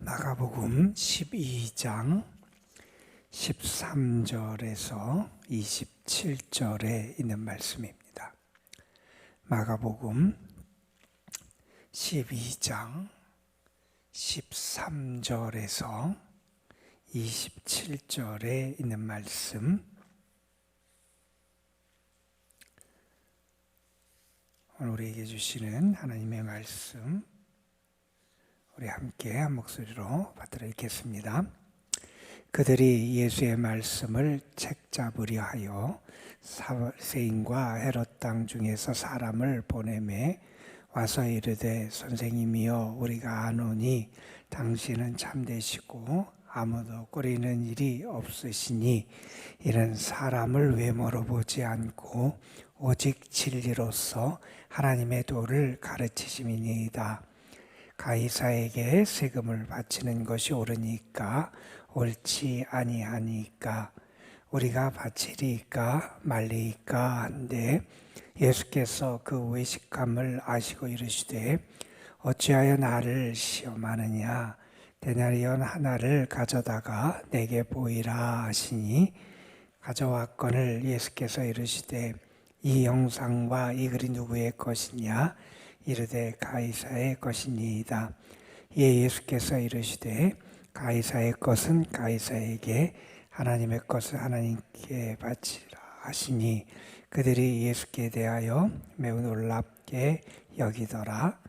마가복음 12장 13절에서 27절에 있는 말씀입니다. 마가복음 12장 13절에서 27절에 있는 말씀, 오늘 우리에게 주시는 하나님의 말씀, 우리 함께 한 목소리로 받들어 읽겠습니다. 그들이 예수의 말씀을 책잡으려 하여 사세인과 헤롯 땅 중에서 사람을 보내매 와서 이르되, 선생님이여, 우리가 아노니 당신은 참되시고 아무도 꾸리는 일이 없으시니 이런 사람을 외모로 보지 않고 오직 진리로서 하나님의 도를 가르치심이니이다. 가이사에게 세금을 바치는 것이 옳으니까 옳지 아니하니까 우리가 바치리까 말리까 한데, 예수께서 그 외식함을 아시고 이르시되, 어찌하여 나를 시험하느냐? 데나리온 하나를 가져다가 내게 보이라 하시니 가져왔거늘 예수께서 이르시되, 이 영상과 이 글이 누구의 것이냐? 이르되 가이사의 것이니이다. 이에 예수께서 이르시되, 가이사의 것은 가이사에게, 하나님의 것은 하나님께 바치라 하시니 그들이 예수께 대하여 매우 놀랍게 여기더라.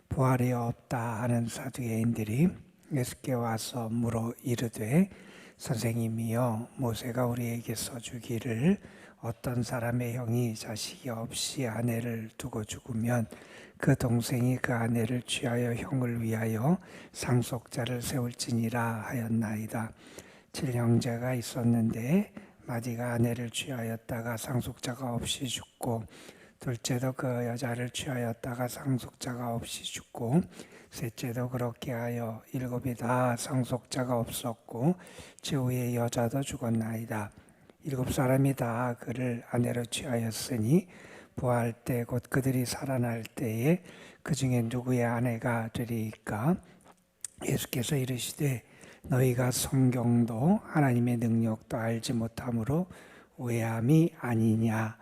부활이 없다 하는 사두개인들이 예수께 와서 물어 이르되, 선생님이여, 모세가 우리에게 써주기를 어떤 사람의 형이 자식이 없이 아내를 두고 죽으면 그 동생이 그 아내를 취하여 형을 위하여 상속자를 세울지니라 하였나이다. 7형제가 있었는데 마디가 아내를 취하였다가 상속자가 없이 죽고, 둘째도 그 여자를 취하였다가 상속자가 없이 죽고, 셋째도 그렇게 하여 7이 다 상속자가 없었고 최후의 여자도 죽었나이다. 7사람이 다 그를 아내로 취하였으니 부활 때 곧 그들이 살아날 때에 그 중에 누구의 아내가 되리이까? 예수께서 이르시되, 너희가 성경도 하나님의 능력도 알지 못함으로 오해함이 아니냐?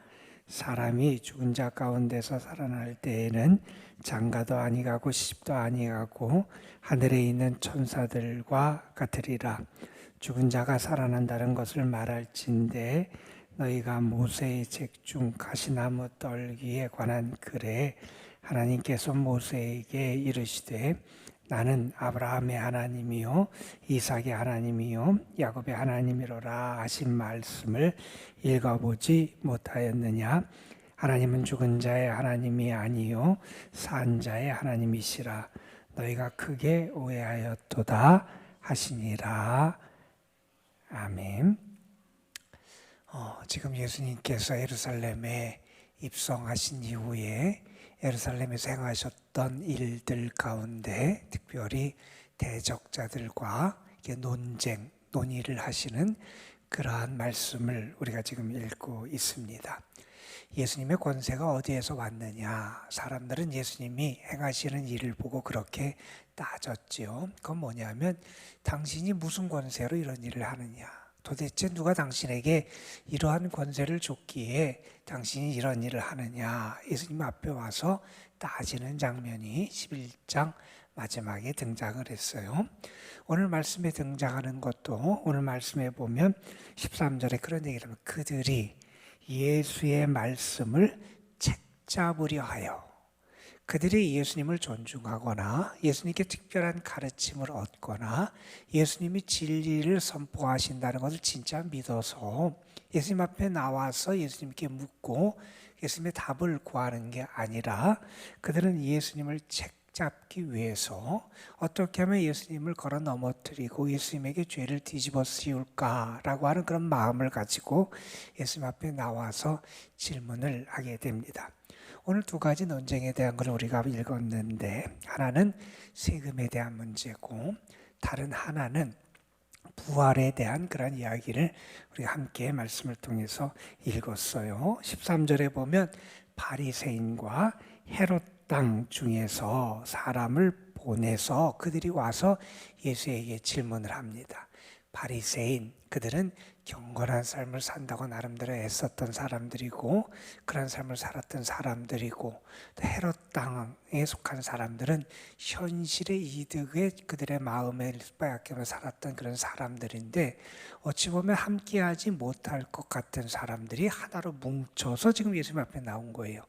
사람이 죽은 자 가운데서 살아날 때에는 장가도 아니가고 시집도 아니가고 하늘에 있는 천사들과 같으리라. 죽은 자가 살아난다는 것을 말할진대, 너희가 모세의 책 중 가시나무 떨기에 관한 글에 하나님께서 모세에게 이르시되, 나는 아브라함의 하나님이요 이삭의 하나님이요 야곱의 하나님이로라 하신 말씀을 읽어보지 못하였느냐? 하나님은 죽은 자의 하나님이 아니요 산 자의 하나님이시라. 너희가 크게 오해하였도다 하시니라. 아멘. 지금 예수님께서 예루살렘에 입성하신 이후에 예루살렘에서 행하셨던 일들 가운데 특별히 대적자들과 논의를 하시는 그러한 말씀을 우리가 지금 읽고 있습니다. 예수님의 권세가 어디에서 왔느냐? 사람들은 예수님이 행하시는 일을 보고 그렇게 따졌지요. 그건 뭐냐면, 당신이 무슨 권세로 이런 일을 하느냐? 도대체 누가 당신에게 이러한 권세를 줬기에 당신이 이런 일을 하느냐? 예수님 앞에 와서 따지는 장면이 11장 마지막에 등장을 했어요. 오늘 말씀에 등장하는 것도, 오늘 말씀에 보면 13절에 그런 얘기를 하면, 그들이 예수의 말씀을 책잡으려 하여, 그들이 예수님을 존중하거나 예수님께 특별한 가르침을 얻거나 예수님이 진리를 선포하신다는 것을 진짜 믿어서 예수님 앞에 나와서 예수님께 묻고 예수님의 답을 구하는 게 아니라, 그들은 예수님을 책잡기 위해서 어떻게 하면 예수님을 걸어 넘어뜨리고 예수님에게 죄를 뒤집어 씌울까라고 하는 그런 마음을 가지고 예수님 앞에 나와서 질문을 하게 됩니다. 오늘 두 가지 논쟁에 대한 걸 우리가 읽었는데, 하나는 세금에 대한 문제고 다른 하나는 부활에 대한 그런 이야기를 우리가 함께 말씀을 통해서 읽었어요. 13절에 보면 바리새인과 헤롯 땅 중에서 사람을 보내서 그들이 와서 예수에게 질문을 합니다. 바리새인, 그들은 경건한 삶을 산다고 나름대로 애썼던 사람들이고 그런 삶을 살았던 사람들이고, 또 헤롯 땅에 속한 사람들은 현실의 이득에 그들의 마음을 빼앗기며 살았던 그런 사람들인데, 어찌 보면 함께하지 못할 것 같은 사람들이 하나로 뭉쳐서 지금 예수님 앞에 나온 거예요.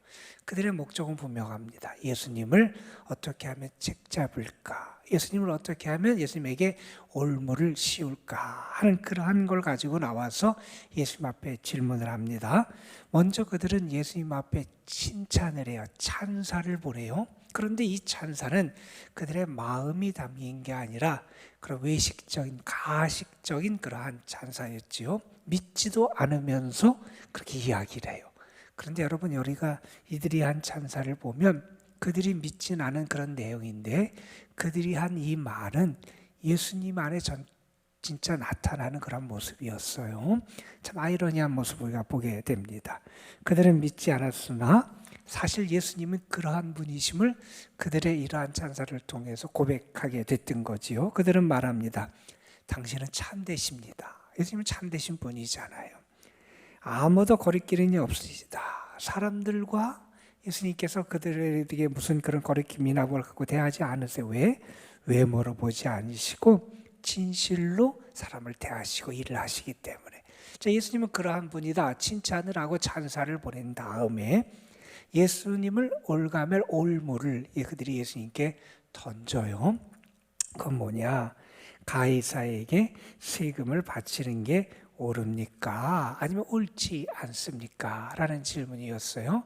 그들의 목적은 분명합니다. 예수님을 어떻게 하면 책잡을까? 예수님을 어떻게 하면 예수님에게 올무를 씌울까 하는 그러한 걸 가지고 나와서 예수님 앞에 질문을 합니다. 먼저 그들은 예수님 앞에 칭찬을 해요. 찬사를 보내요. 그런데 이 찬사는 그들의 마음이 담긴 게 아니라 그런 외식적인, 가식적인 그러한 찬사였지요. 믿지도 않으면서 그렇게 이야기를 해요. 그런데 여러분, 우리가 이들이 한 찬사를 보면 그들이 믿진 않은 그런 내용인데, 그들이 한 이 말은 예수님 안에 진짜 나타나는 그런 모습이었어요. 참 아이러니한 모습을 우리가 보게 됩니다. 그들은 믿지 않았으나 사실 예수님은 그러한 분이심을 그들의 이러한 찬사를 통해서 고백하게 됐던 거지요. 그들은 말합니다. 당신은 참되십니다. 예수님은 참되신 분이잖아요. 아무도 거리끼림이 없으시다. 사람들과 예수님께서 그들에게 무슨 그런 거리낌이나 뭘 갖고 대하지 않으세요. 왜? 외모로 보지 않으시고 진실로 사람을 대하시고 일을 하시기 때문에. 자, 예수님은 그러한 분이다. 칭찬을 하고 찬사를 보낸 다음에 예수님을 올가멜 올무를 그들이 예수님께 던져요. 그건 뭐냐? 가이사에게 세금을 바치는 게 옳습니까? 아니면 옳지 않습니까? 라는 질문이었어요.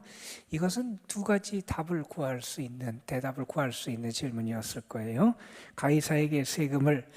이것은 두 가지 대답을 구할 수 있는 질문이었을 거예요. 가이사에게 세금을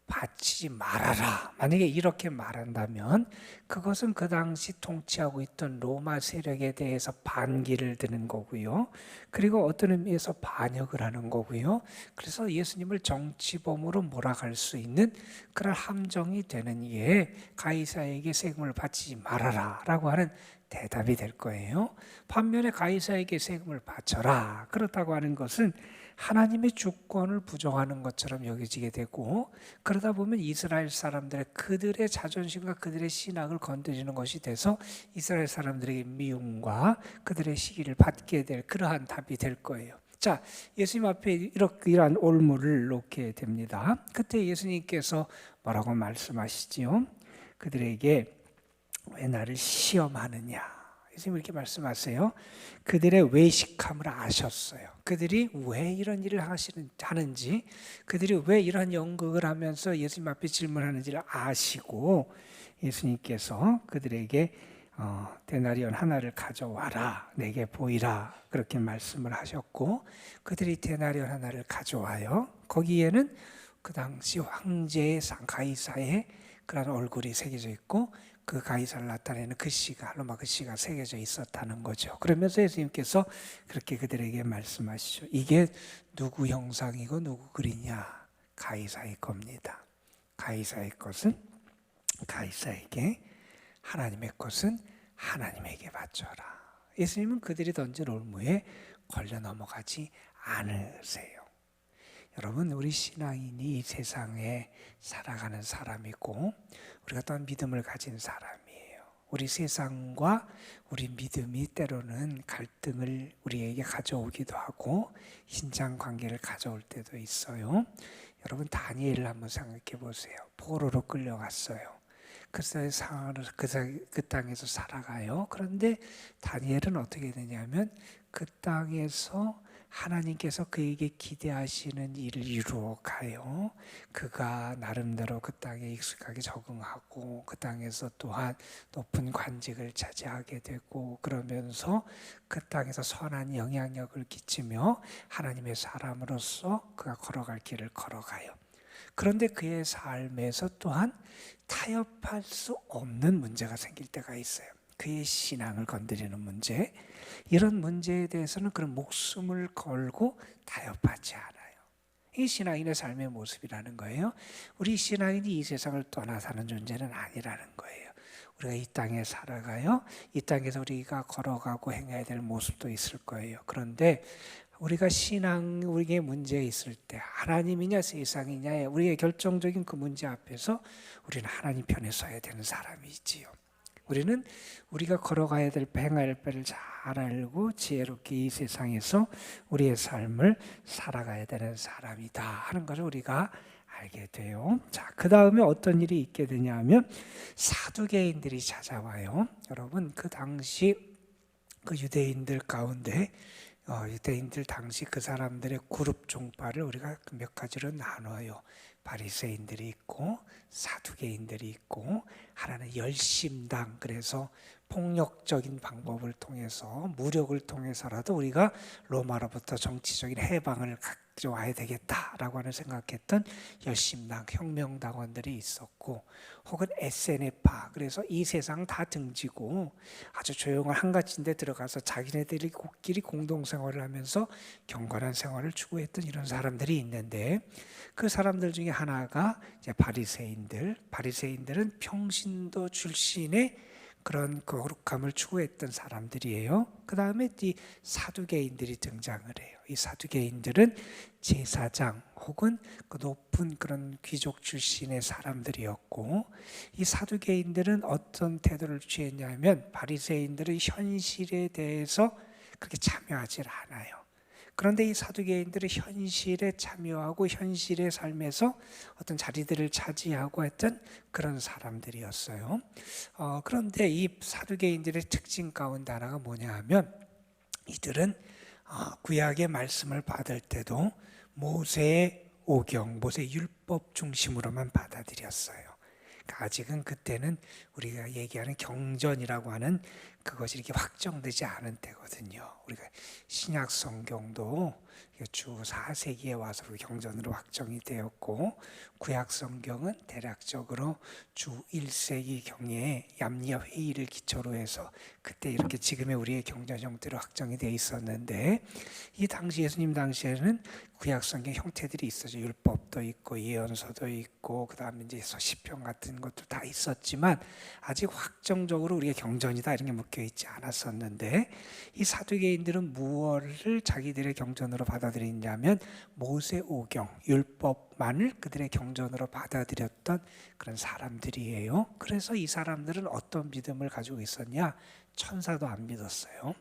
바치지 말아라. 만약에 이렇게 말한다면 그것은 그 당시 통치하고 있던 로마 세력에 대해서 반기를 드는 거고요. 그리고 어떤 의미에서 반역을 하는 거고요. 그래서 예수님을 정치범으로 몰아갈 수 있는 그런 함정이 되는 이에 가이사에게 세금을 바치지 말아라 라고 하는 대답이 될 거예요. 반면에 가이사에게 세금을 바쳐라. 그렇다고 하는 것은 하나님의 주권을 부정하는 것처럼 여겨지게 되고, 그러다 보면 이스라엘 사람들의 그들의 자존심과 그들의 신앙을 건드리는 것이 돼서 이스라엘 사람들에게 미움과 그들의 시기를 받게 될 그러한 답이 될 거예요. 자, 예수님 앞에 이러한 올무를 놓게 됩니다. 그때 예수님께서 뭐라고 말씀하시지요? 그들에게 왜 나를 시험하느냐? 예수님 이렇게 말씀하세요. 그들의 외식함을 아셨어요. 그들이 왜 이런 일을 하는지, 그들이 왜 이런 연극을 하면서 예수님 앞에 질문하는지를 아시고 예수님께서 그들에게 데나리온 하나를 가져와라, 내게 보이라, 그렇게 말씀을 하셨고, 그들이 데나리온 하나를 가져와요. 거기에는 그 당시 황제의 가이사의 그런 얼굴이 새겨져 있고 그 가이사를 나타내는 글씨가, 로마 글씨가 새겨져 있었다는 거죠. 그러면서 예수님께서 그렇게 그들에게 말씀하시죠. 이게 누구 형상이고 누구 글이냐? 가이사의 겁니다. 가이사의 것은 가이사에게, 하나님의 것은 하나님에게 바쳐라. 예수님은 그들이 던진 올무에 걸려 넘어가지 않으세요. 여러분, 우리 신앙인이 이 세상에 살아가는 사람이고 우리가 또한 믿음을 가진 사람이에요. 우리 세상과 우리 믿음이 때로는 갈등을 우리에게 가져오기도 하고 신장관계를 가져올 때도 있어요. 여러분, 다니엘을 한번 생각해 보세요. 포로로 끌려갔어요. 그 땅에서 살아가요. 그런데 다니엘은 어떻게 되냐면 그 땅에서 하나님께서 그에게 기대하시는 일을 이루어 가요. 그가 나름대로 그 땅에 익숙하게 적응하고 그 땅에서 또한 높은 관직을 차지하게 되고, 그러면서 그 땅에서 선한 영향력을 끼치며 하나님의 사람으로서 그가 걸어갈 길을 걸어가요. 그런데 그의 삶에서 또한 타협할 수 없는 문제가 생길 때가 있어요. 그의 신앙을 건드리는 문제, 이런 문제에 대해서는 그런 목숨을 걸고 타협하지 않아요. 이 신앙인의 삶의 모습이라는 거예요. 우리 신앙인이 이 세상을 떠나 사는 존재는 아니라는 거예요. 우리가 이 땅에 살아가요. 이 땅에서 우리가 걸어가고 행해야 될 모습도 있을 거예요. 그런데 우리가 우리의 문제에 있을 때 하나님이냐 세상이냐의 우리의 결정적인 그 문제 앞에서 우리는 하나님 편에 서야 되는 사람이지요. 우리는 우리가 걸어가야 될 행할 바를 잘 알고 지혜롭게 이 세상에서 우리의 삶을 살아가야 되는 사람이다 하는 것을 우리가 알게 돼요. 자, 그 다음에 어떤 일이 있게 되냐면 사두개인들이 찾아와요. 여러분, 그 당시 그 유대인들 가운데 유대인들 당시 그 사람들의 그룹 종파를 우리가 몇 가지로 나눠요. 바리새인들이 있고 사두개인들이 있고, 하나는 열심당, 그래서 폭력적인 방법을 통해서 무력을 통해서라도 우리가 로마로부터 정치적인 해방을 가져와야 되겠다라고 하는 생각했던 열심당 혁명당원들이 있었고, 혹은 SNF파, 그래서 이 세상 다 등지고 아주 조용한 한가진데 들어가서 자기네들끼리 공동생활을 하면서 경건한 생활을 추구했던 이런 사람들이 있는데, 그 사람들 중에 하나가 이제 바리새인들은 평신도 출신의 그런 거룩함을 추구했던 사람들이에요. 그 다음에 이 사두개인들이 등장을 해요. 이 사두개인들은 제사장 혹은 그 높은 그런 귀족 출신의 사람들이었고, 이 사두개인들은 어떤 태도를 취했냐면 바리새인들의 현실에 대해서 그렇게 참여하지 않아요. 그런데 이 사두개인들은 현실에 참여하고 현실의 삶에서 어떤 자리들을 차지하고 했던 그런 사람들이었어요. 그런데 이 사두개인들의 특징 가운데 하나가 뭐냐 하면, 이들은 구약의 말씀을 받을 때도 모세의 오경, 모세의 율법 중심으로만 받아들였어요. 그러니까 아직은 그때는 우리가 얘기하는 경전이라고 하는 그것이 이렇게 확정되지 않은 때거든요. 우리가 신약 성경도 주 4세기에 와서 경전으로 확정이 되었고, 구약 성경은 대략적으로 주 1세기 경에 얌리아 회의를 기초로 해서 그때 이렇게 지금의 우리의 경전 형태로 확정이 되어 있었는데, 이 당시 예수님 당시에는 구약 성경 형태들이 있었죠. 율법도 있고 예언서도 있고 그다음에 이제 시편 같은 것도 다 있었지만 아직 확정적으로 우리가 경전이다 이런 게 묶여 있지 않았었는데, 이 사두개인들은 무엇을 자기들의 경전으로 받아들이냐면 모세 오경, 율법만을 그들의 경전으로 받아들였던 그런 사람들이에요. 그래서 이 사람들은 어떤 믿음을 가지고 있었냐? 천사도 안 믿었어요.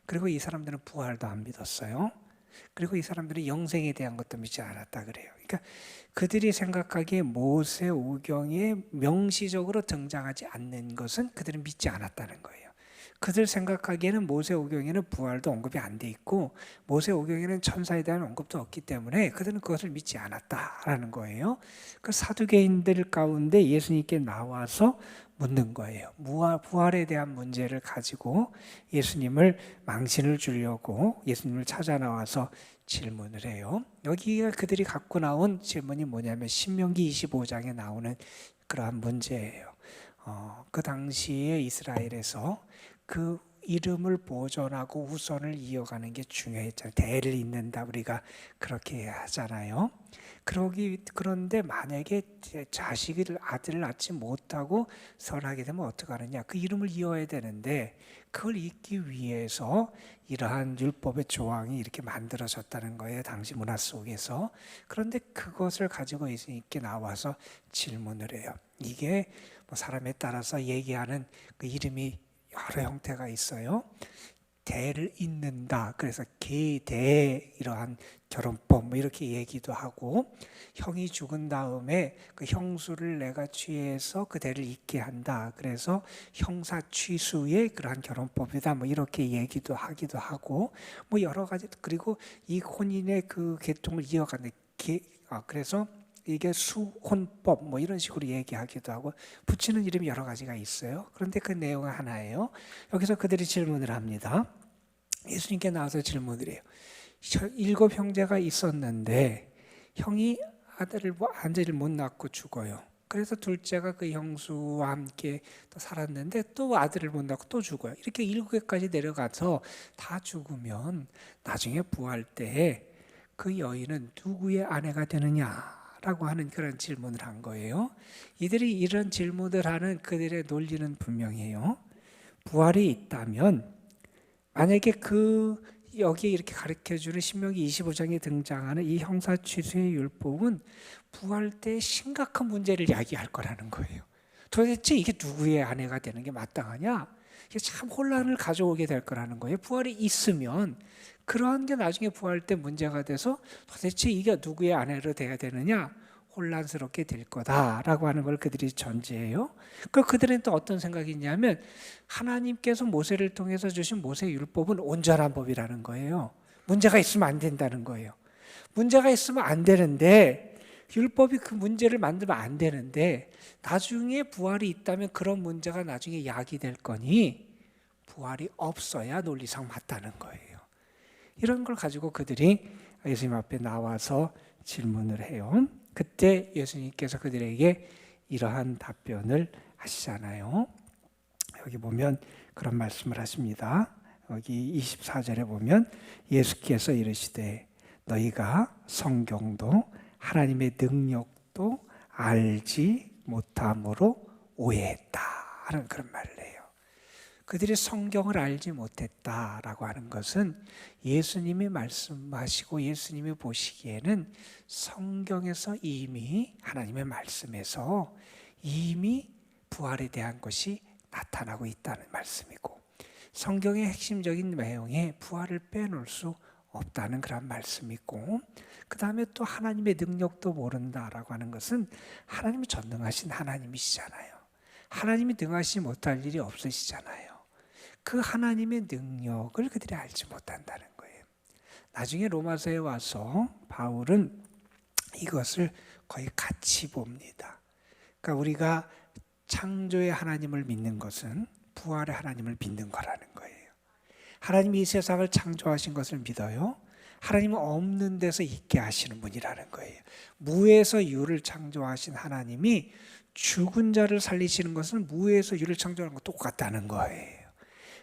그리고 이 사람들은 부활도 안 믿었어요. 그리고 이 사람들은 영생에 대한 것도 믿지 않았다 그래요. 그러니까 그들이 생각하기에 모세 오경에 명시적으로 등장하지 않는 것은 그들은 믿지 않았다는 거예요. 그들 생각하기에는 모세 오경에는 부활도 언급이 안 돼 있고 모세 오경에는 천사에 대한 언급도 없기 때문에 그들은 그것을 믿지 않았다라는 거예요. 그 사두개인들 가운데 예수님께 나와서 묻는 거예요. 부활에 대한 문제를 가지고 예수님을 망신을 주려고 예수님을 찾아 나와서 질문을 해요. 여기가 그들이 갖고 나온 질문이 뭐냐면 신명기 25장에 나오는 그러한 문제예요. 그 당시에 이스라엘에서 그 이름을 보존하고 후손을 이어가는 게 중요했잖아요. 대를 잇는다 우리가 그렇게 하잖아요. 그런데 만약에 아들을 낳지 못하고 설하게 되면 어떡하느냐? 그 이름을 이어야 되는데 그걸 잇기 위해서 이러한 율법의 조항이 이렇게 만들어졌다는 거예요. 당시 문화 속에서. 그런데 그것을 가지고 예수님께 나와서 질문을 해요. 이게 뭐 사람에 따라서 얘기하는 그 이름이 여러 형태가 있어요. 대를 잇는다. 그래서 계대 이러한 결혼법 뭐 이렇게 얘기도 하고, 형이 죽은 다음에 그 형수를 내가 취해서 그 대를 잇게 한다. 그래서 형사 취수의 그러한 결혼법이다. 뭐 이렇게 얘기도 하기도 하고 뭐 여러 가지. 그리고 이 혼인의 그 계통을 이어가는 그래서 이게 수혼법 뭐 이런 식으로 얘기하기도 하고 붙이는 이름이 여러 가지가 있어요. 그런데 그 내용은 하나예요. 여기서 그들이 질문을 합니다. 예수님께 나와서 질문을 해요. 7 형제가 있었는데 형이 아들을 못 낳고 죽어요. 그래서 둘째가 그 형수와 함께 또 살았는데 또 아들을 못 낳고 또 죽어요. 이렇게 7개까지 내려가서 다 죽으면 나중에 부활 때에 그 여인은 누구의 아내가 되느냐? 라고 하는 그런 질문을 한 거예요. 이들이 이런 질문을 하는 그들의 논리는 분명해요. 부활이 있다면 만약에 그 여기에 이렇게 가르쳐주는 신명기 25장에 등장하는 이 형사취수의 율법은 부활 때 심각한 문제를 야기할 거라는 거예요. 도대체 이게 누구의 아내가 되는 게 마땅하냐? 이게 참 혼란을 가져오게 될 거라는 거예요. 부활이 있으면 그러한 게 나중에 부활 때 문제가 돼서 도대체 이게 누구의 아내로 돼야 되느냐? 혼란스럽게 될 거다라고 하는 걸 그들이 전제해요. 그들은 또 어떤 생각이 있냐면 하나님께서 모세를 통해서 주신 모세 율법은 온전한 법이라는 거예요. 문제가 있으면 안 된다는 거예요. 문제가 있으면 안 되는데 율법이 그 문제를 만들면 안 되는데 나중에 부활이 있다면 그런 문제가 나중에 야기될 거니 부활이 없어야 논리상 맞다는 거예요. 이런 걸 가지고 그들이 예수님 앞에 나와서 질문을 해요. 그때 예수님께서 그들에게 이러한 답변을 하시잖아요. 여기 보면 그런 말씀을 하십니다. 여기 24절에 보면 예수께서 이르시되 너희가 성경도 하나님의 능력도 알지 못함으로 오해했다 하는 그런 말을 해요. 그들이 성경을 알지 못했다라고 하는 것은 예수님이 말씀하시고 예수님이 보시기에는 성경에서 이미 하나님의 말씀에서 이미 부활에 대한 것이 나타나고 있다는 말씀이고 성경의 핵심적인 내용에 부활을 빼놓을 수 없다는 그런 말씀이고 그 다음에 또 하나님의 능력도 모른다라고 하는 것은 하나님이 전능하신 하나님이시잖아요. 하나님이 능하시지 못할 일이 없으시잖아요. 그 하나님의 능력을 그들이 알지 못한다는 거예요. 나중에 로마서에 와서 바울은 이것을 거의 같이 봅니다. 그러니까 우리가 창조의 하나님을 믿는 것은 부활의 하나님을 믿는 거라는 거예요. 하나님이 이 세상을 창조하신 것을 믿어요. 하나님은 없는 데서 있게 하시는 분이라는 거예요. 무에서 유를 창조하신 하나님이 죽은 자를 살리시는 것은 무에서 유를 창조하는 것 똑같다는 거예요.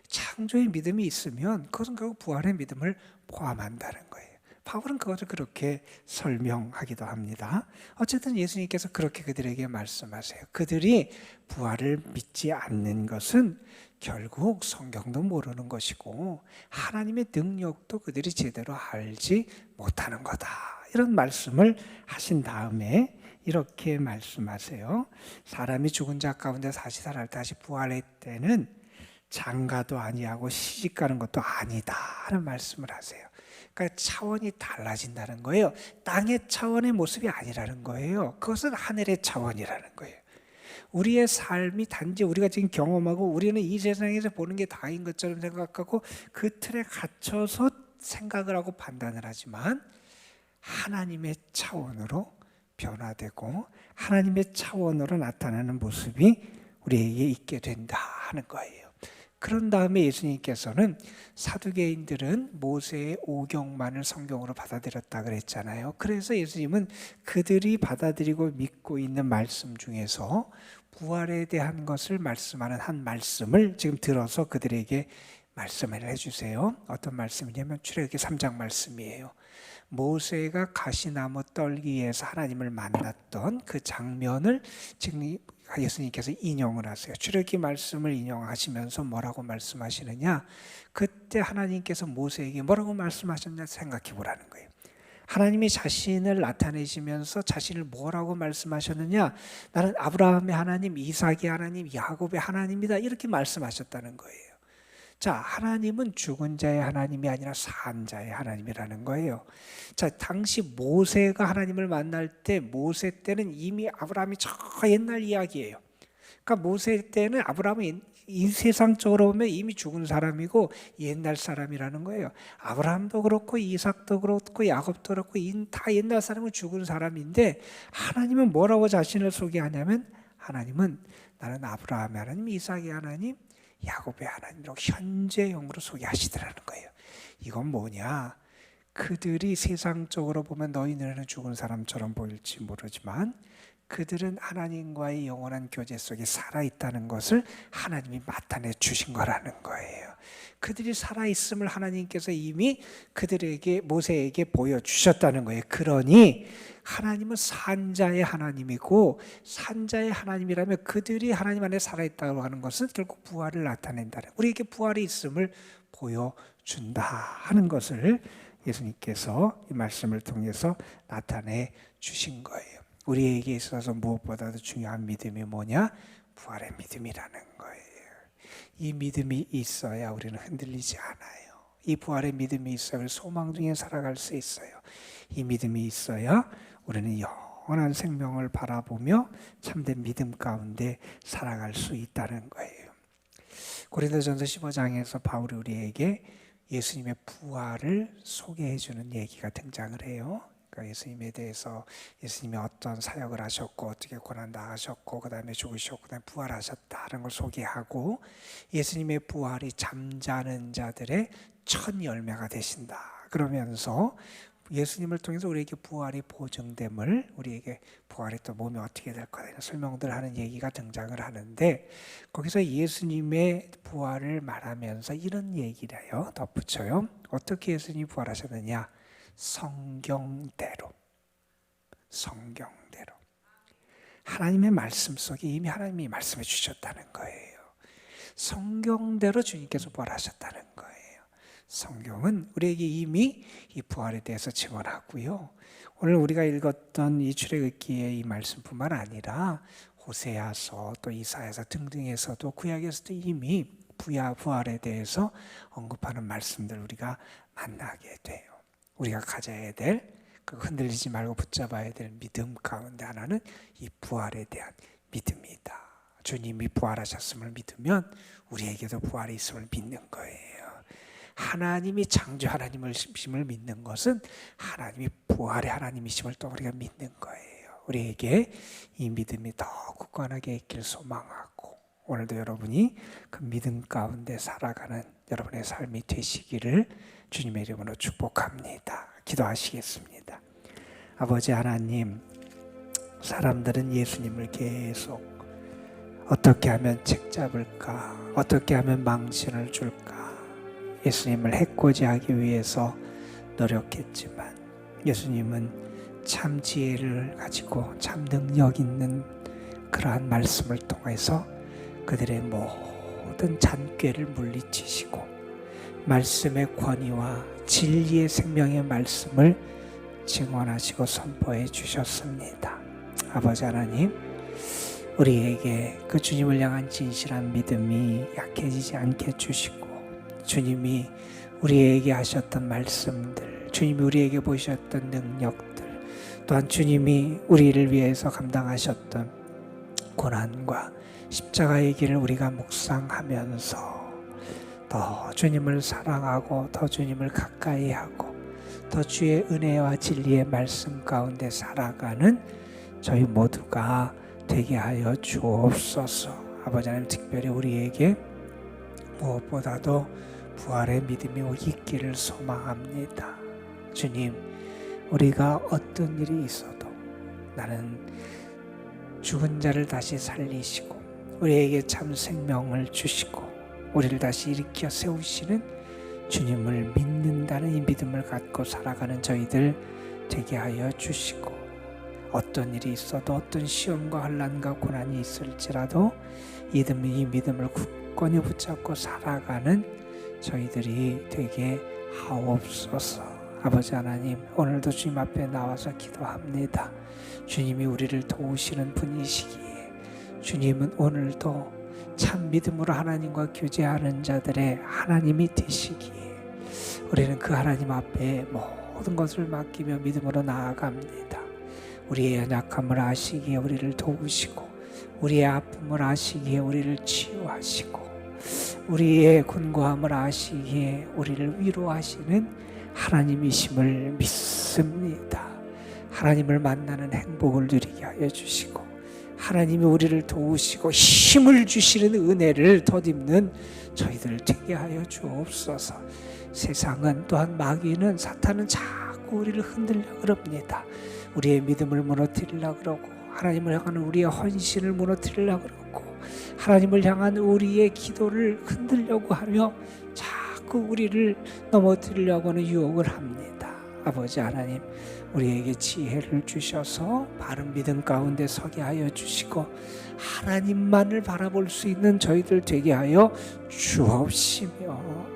창조의 믿음이 있으면 그것은 결국 부활의 믿음을 포함한다는 거예요. 바울은 그것을 그렇게 설명하기도 합니다. 어쨌든 예수님께서 그렇게 그들에게 말씀하세요. 그들이 부활을 믿지 않는 것은 결국 성경도 모르는 것이고 하나님의 능력도 그들이 제대로 알지 못하는 거다. 이런 말씀을 하신 다음에 이렇게 말씀하세요. 사람이 죽은 자 가운데 다시 살아 다시 부활할 때는 장가도 아니하고 시집가는 것도 아니다 하는 말씀을 하세요. 그러니까 차원이 달라진다는 거예요. 땅의 차원의 모습이 아니라는 거예요. 그것은 하늘의 차원이라는 거예요. 우리의 삶이 단지 우리가 지금 경험하고 우리는 이 세상에서 보는 게 다인 것처럼 생각하고 그 틀에 갇혀서 생각을 하고 판단을 하지만 하나님의 차원으로 변화되고 하나님의 차원으로 나타나는 모습이 우리에게 있게 된다 하는 거예요. 그런 다음에 예수님께서는 사두개인들은 모세의 오경만을 성경으로 받아들였다 그랬잖아요. 그래서 예수님은 그들이 받아들이고 믿고 있는 말씀 중에서 부활에 대한 것을 말씀하는 한 말씀을 지금 들어서 그들에게 말씀을 해주세요. 어떤 말씀이냐면 출애굽기 3장 말씀이에요. 모세가 가시나무 떨기에서 하나님을 만났던 그 장면을 지금 예수님께서 인용을 하세요. 출애굽기 말씀을 인용하시면서 뭐라고 말씀하시느냐? 그때 하나님께서 모세에게 뭐라고 말씀하셨냐 생각해 보라는 거예요. 하나님이 자신을 나타내시면서 자신을 뭐라고 말씀하셨느냐? 나는 아브라함의 하나님, 이삭의 하나님, 야곱의 하나님이다 이렇게 말씀하셨다는 거예요. 자, 하나님은 죽은 자의 하나님이 아니라 산 자의 하나님이라는 거예요. 자, 당시 모세가 하나님을 만날 때 모세 때는 이미 아브라함이 저 옛날 이야기예요. 그러니까 모세 때는 아브라함은 이 세상적으로 보면 이미 죽은 사람이고 옛날 사람이라는 거예요. 아브라함도 그렇고 이삭도 그렇고 야곱도 그렇고 다 옛날 사람은 죽은 사람인데 하나님은 뭐라고 자신을 소개하냐면 하나님은 나는 아브라함의 하나님, 이삭의 하나님, 야곱의 하나님이라고 현재형으로 소개하시더라는 거예요. 이건 뭐냐? 그들이 세상적으로 보면 너희들은 죽은 사람처럼 보일지 모르지만 그들은 하나님과의 영원한 교제 속에 살아있다는 것을 하나님이 나타내 주신 거라는 거예요. 그들이 살아있음을 하나님께서 이미 그들에게 모세에게 보여주셨다는 거예요. 그러니 하나님은 산자의 하나님이고 산자의 하나님이라면 그들이 하나님 안에 살아있다고 하는 것은 결국 부활을 나타낸다는 우리에게 부활이 있음을 준다 하는 것을 예수님께서 이 말씀을 통해서 나타내 주신 거예요. 우리에게 있어서 무엇보다도 중요한 믿음이 뭐냐? 부활의 믿음이라는 거예요. 이 믿음이 있어야 우리는 흔들리지 않아요. 이 부활의 믿음이 있어야 소망 중에 살아갈 수 있어요. 이 믿음이 있어야 우리는 영원한 생명을 바라보며 참된 믿음 가운데 살아갈 수 있다는 거예요. 고린도전서 15장에서 바울이 우리에게 예수님의 부활을 소개해 주는 얘기가 등장을 해요. 그러니까 예수님에 대해서 예수님이 어떤 사역을 하셨고 어떻게 고난 당하셨고 그 다음에 죽으셨고 그 다음에 부활하셨다는 걸 소개하고 예수님의 부활이 잠자는 자들의 첫 열매가 되신다 그러면서 예수님을 통해서 우리에게 부활이 보증됨을, 우리에게 부활이 또 몸이 어떻게 될 거다 설명들 하는 얘기가 등장을 하는데, 거기서 예수님의 부활을 말하면서 이런 얘기를 해요. 덧붙여요. 어떻게 예수님이 부활하셨느냐? 성경대로. 성경대로. 하나님의 말씀 속에 이미 하나님이 말씀해 주셨다는 거예요. 성경대로 주님께서 부활하셨다는 거예요. 성경은 우리에게 이미 이 부활에 대해서 증언하고요. 오늘 우리가 읽었던 이 출애굽기의 이 말씀뿐만 아니라 호세아서 또 이사야서 등등에서도 구약에서도 이미 부활에 대해서 언급하는 말씀들 우리가 만나게 돼요. 우리가 가져야 될, 그 흔들리지 말고 붙잡아야 될 믿음 가운데 하나는 이 부활에 대한 믿음이다. 주님이 부활하셨음을 믿으면 우리에게도 부활이 있음을 믿는 거예요. 하나님이 창조 하나님이심을 믿는 것은 하나님이 부활의 하나님이심을 또 우리가 믿는 거예요. 우리에게 이 믿음이 더 굳건하게 있길 소망하고, 오늘도 여러분이 그 믿음 가운데 살아가는 여러분의 삶이 되시기를 주님의 이름으로 축복합니다. 기도하시겠습니다. 아버지 하나님, 사람들은 예수님을 계속 어떻게 하면 책 잡을까, 어떻게 하면 망신을 줄까, 예수님을 해코지하기 위해서 노력했지만 예수님은 참 지혜를 가지고 참 능력 있는 그러한 말씀을 통해서 그들의 모든 잔꾀를 물리치시고 말씀의 권위와 진리의 생명의 말씀을 증언하시고 선포해 주셨습니다. 아버지 하나님, 우리에게 그 주님을 향한 진실한 믿음이 약해지지 않게 해주시고, 주님이 우리에게 하셨던 말씀들, 주님이 우리에게 보셨던 능력들, 또한 주님이 우리를 위해서 감당하셨던 고난과 십자가의 길을 우리가 묵상하면서 더 주님을 사랑하고 더 주님을 가까이 하고 더 주의 은혜와 진리의 말씀 가운데 살아가는 저희 모두가 되게 하여 주옵소서. 아버지 하나님, 특별히 우리에게 무엇보다도 부활의 믿음이 있기를 소망합니다. 주님, 우리가 어떤 일이 있어도 나는 죽은 자를 다시 살리시고 우리에게 참 생명을 주시고 우리를 다시 일으켜 세우시는 주님을 믿는다는 이 믿음을 갖고 살아가는 저희들 되게 하여 주시고, 어떤 일이 있어도 어떤 시험과 환난과 고난이 있을지라도 이 믿음을 굳건히 붙잡고 살아가는 저희들이 되게 하옵소서. 아버지 하나님, 오늘도 주님 앞에 나와서 기도합니다. 주님이 우리를 도우시는 분이시기에 주님은 오늘도 참 믿음으로 하나님과 교제하는 자들의 하나님이 되시기에 우리는 그 하나님 앞에 모든 것을 맡기며 믿음으로 나아갑니다. 우리의 연약함을 아시기에 우리를 도우시고 우리의 아픔을 아시기에 우리를 치유하시고 우리의 곤고함을 아시기에 우리를 위로하시는 하나님이심을 믿습니다. 하나님을 만나는 행복을 누리게 하여 주시고 하나님이 우리를 도우시고 힘을 주시는 은혜를 덧입는 저희들 되게 하여 주옵소서. 세상은 또한 마귀는, 사탄은 자꾸 우리를 흔들려 그럽니다. 우리의 믿음을 무너뜨리려고 그러고 하나님을 향한 우리의 헌신을 무너뜨리려고 그러고 하나님을 향한 우리의 기도를 흔들려고 하며 자꾸 우리를 넘어뜨리려고 하는 유혹을 합니다. 아버지 하나님, 우리에게 지혜를 주셔서 바른 믿음 가운데 서게 하여 주시고 하나님만을 바라볼 수 있는 저희들 되게 하여 주옵시며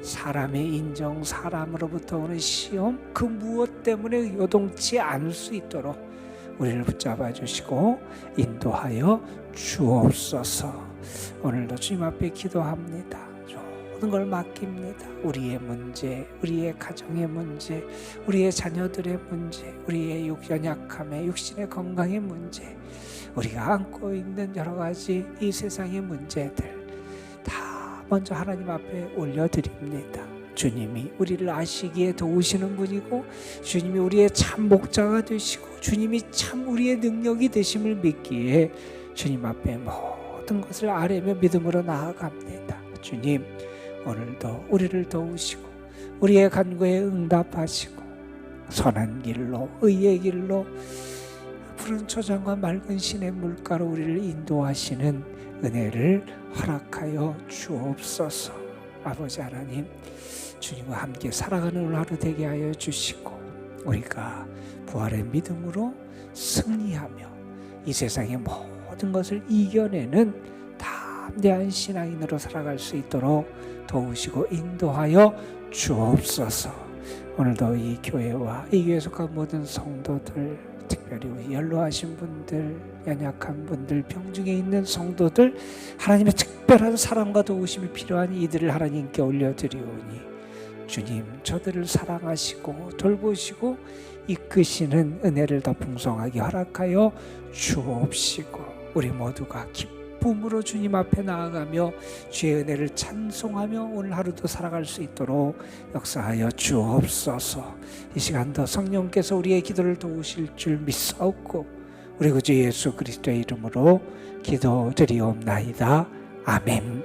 사람의 인정, 사람으로부터 오는 시험, 그 무엇 때문에 요동치 않을 수 있도록 우리를 붙잡아 주시고 인도하여 주옵소서. 오늘도 주님 앞에 기도합니다. 모든 걸 맡깁니다. 우리의 문제, 우리의 가정의 문제, 우리의 자녀들의 문제, 우리의 연약함의 육신의 건강의 문제, 우리가 안고 있는 여러 가지 이 세상의 문제들 다 먼저 하나님 앞에 올려드립니다. 주님이 우리를 아시기에 도우시는 분이고, 주님이 우리의 참 목자가 되시고, 주님이 참 우리의 능력이 되심을 믿기에 주님 앞에 모든 것을 아뢰며 믿음으로 나아갑니다. 주님, 오늘도 우리를 도우시고 우리의 간구에 응답하시고 선한 길로, 의의 길로, 푸른 초장과 맑은 신의 물가로 우리를 인도하시는 은혜를 허락하여 주옵소서. 아버지 하나님, 주님과 함께 살아가는 오늘 하루 되게 하여 주시고, 우리가 부활의 믿음으로 승리하며 이 세상의 모든 것을 이겨내는 담대한 신앙인으로 살아갈 수 있도록 도우시고 인도하여 주옵소서. 오늘도 이 교회와 이 교회에 속한 모든 성도들, 특별히 우리 연로하신 분들, 연약한 분들, 병중에 있는 성도들, 하나님의 특별한 사랑과 도우심이 필요한 이들을 하나님께 올려드리오니 주님, 저들을 사랑하시고 돌보시고 이끄시는 은혜를 더 풍성하게 허락하여 주옵시고, 우리 모두가 기쁨으로 주님 앞에 나아가며 주의 은혜를 찬송하며 오늘 하루도 살아갈 수 있도록 역사하여 주옵소서. 이 시간도 성령께서 우리의 기도를 도우실 줄 믿사옵고 우리 구주 예수 그리스도의 이름으로 기도드리옵나이다. 아멘.